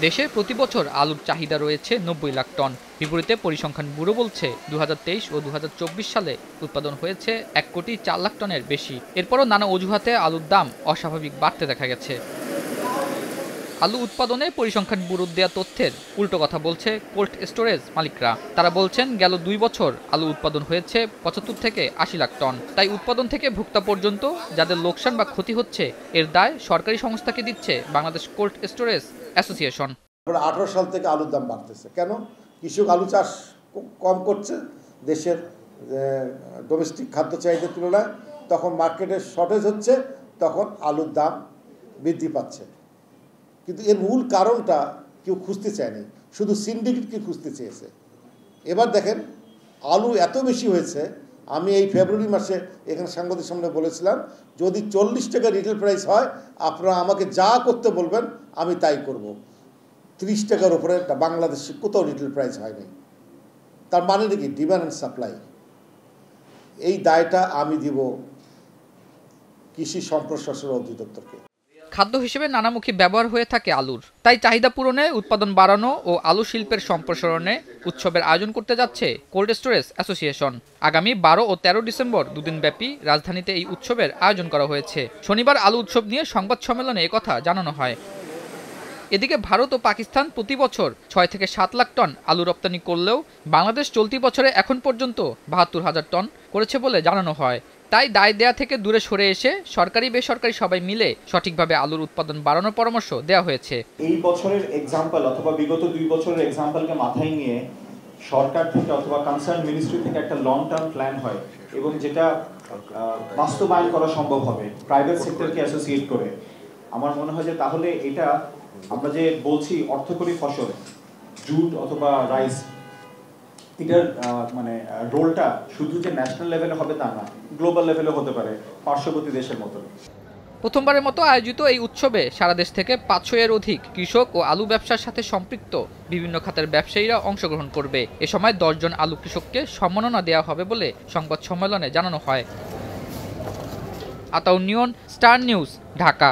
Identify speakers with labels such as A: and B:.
A: দেশে প্রতি বছর আলুর চাহিদা রয়েছে ৯০ লাখ টন। বিপরীতে পরিসংখ্যান ব্যুরো বলছে ২০২৩ ও ২০২৪ সালে উৎপাদন হয়েছে ১,৪ লাখ টনের বেশি। এরপরও নানা অজুহাতে আলুর দাম অস্বাভাবিক বাড়তে দেখা গেছে। আলু উৎপাদনে পরিসংখ্যান ব্যুরোর দেয়া তথ্যের উল্টো কথা বলছে কোল্ড স্টোরেজ মালিকরা। তারা বলছেন গেল ২ বছর আলু উৎপাদন হয়েছে ৭৫ থেকে ৮০ লাখ টন। তাই উৎপাদন থেকে ভোক্তা পর্যন্ত যাদের লোকসান বা ক্ষতি হচ্ছে এর দায় সরকারি সংস্থাকে দিচ্ছে বাংলাদেশ কোল্ড স্টোরেজ অ্যাসোসিয়েশন।
B: ১৮ সাল থেকে আলুর দাম বাড়তেছে কেন? কৃষক আলু চাষ কম করছে দেশের ডোমেস্টিক খাদ্য চাহিদার তুলনায়, তখন মার্কেটের শর্টেজ হচ্ছে, তখন আলুর দাম বৃদ্ধি পাচ্ছে। কিন্তু এর মূল কারণটা কেউ খুঁজতে চায়নি, শুধু সিন্ডিকেটকে খুঁজতে চেয়েছে। এবার দেখেন আলু এত বেশি হয়েছে, আমি এই ফেব্রুয়ারি মাসে এখানে সাংবাদিক সামনে বলেছিলাম যদি ৪০ টাকা রিটেল প্রাইস হয় আপনারা আমাকে যা করতে বলবেন আমি তাই করব। ৩০ টাকার উপরে বাংলাদেশে কোথাও রিটেল প্রাইস হয়নি। তার মানে নাকি ডিমান্ড অ্যান্ড সাপ্লাই, এই দায়টা আমি দিব কৃষি সম্প্রসারণ অধিদপ্তরকে।
A: খাদ্য হিসেবে নানামুখী ব্যবহার হয়ে থাকে আলুর, তাই চাহিদা পূরণে, উৎপাদন বাড়ানো ও আলু শিল্পের সম্প্রসারণে উৎসবের আয়োজন করতে যাচ্ছে কোল্ড স্টোরেজ অ্যাসোসিয়েশন। আগামী ১২ ও ১৩ ডিসেম্বর দুদিনব্যাপী রাজধানীতে এই উৎসবের আয়োজন করা হয়েছে। শনিবার আলু উৎসব নিয়ে সংবাদ সম্মেলনে একথা জানানো হয়। এদিকে ভারত ও পাকিস্তান প্রতি বছর ৬ থেকে ৭ লাখ টন আলু রপ্তানি করলেও বাংলাদেশ চলতি বছরে এখন পর্যন্ত ৭২,০০০ টন করেছে বলে জানানো হয়। তাই দায় দেয়া থেকে দূরে সরে এসে সরকারি বেসরকারি সবাই মিলে সঠিকভাবে আলুর উৎপাদন বাড়ানোর পরামর্শ দেওয়া হয়েছে।
C: এই বছরের এক্সাম্পল অথবা বিগত ২ বছরের এক্সাম্পলকে মাথায় নিয়ে সরকার থেকে অথবা কনসার্ন মিনিস্ট্রি থেকে একটা লং টার্ম প্ল্যান হয় এবং যেটা বাস্তবায়ন করা সম্ভব হবে প্রাইভেট সেক্টরকে অ্যাসোসিয়েট করে। আমার মনে হয় যে তাহলে এটা আমরা যে বলছি অর্থকরী ফসল জুট অথবা রাইস, এটার মানে রোলটা শুধু যে ন্যাশনাল লেভেলে হবে তা না, গ্লোবাল লেভেলে হতে পারে পার্শ্ববর্তী দেশের মতো।
A: প্রথমবারের মতো আয়োজিত এই উৎসবে সারা দেশ থেকে ৫০০ এর অধিক কৃষক ও আলু ব্যবসার সাথে সম্পৃক্ত বিভিন্ন খাতের ব্যবসায়ীরা অংশগ্রহণ করবে। এ সময় ১০ জন আলু কৃষককে সম্মাননা দেওয়া হবে বলে সংবাদ সম্মেলনে জানানো হয়। আতাউর নিয়ন, স্টার নিউজ, ঢাকা।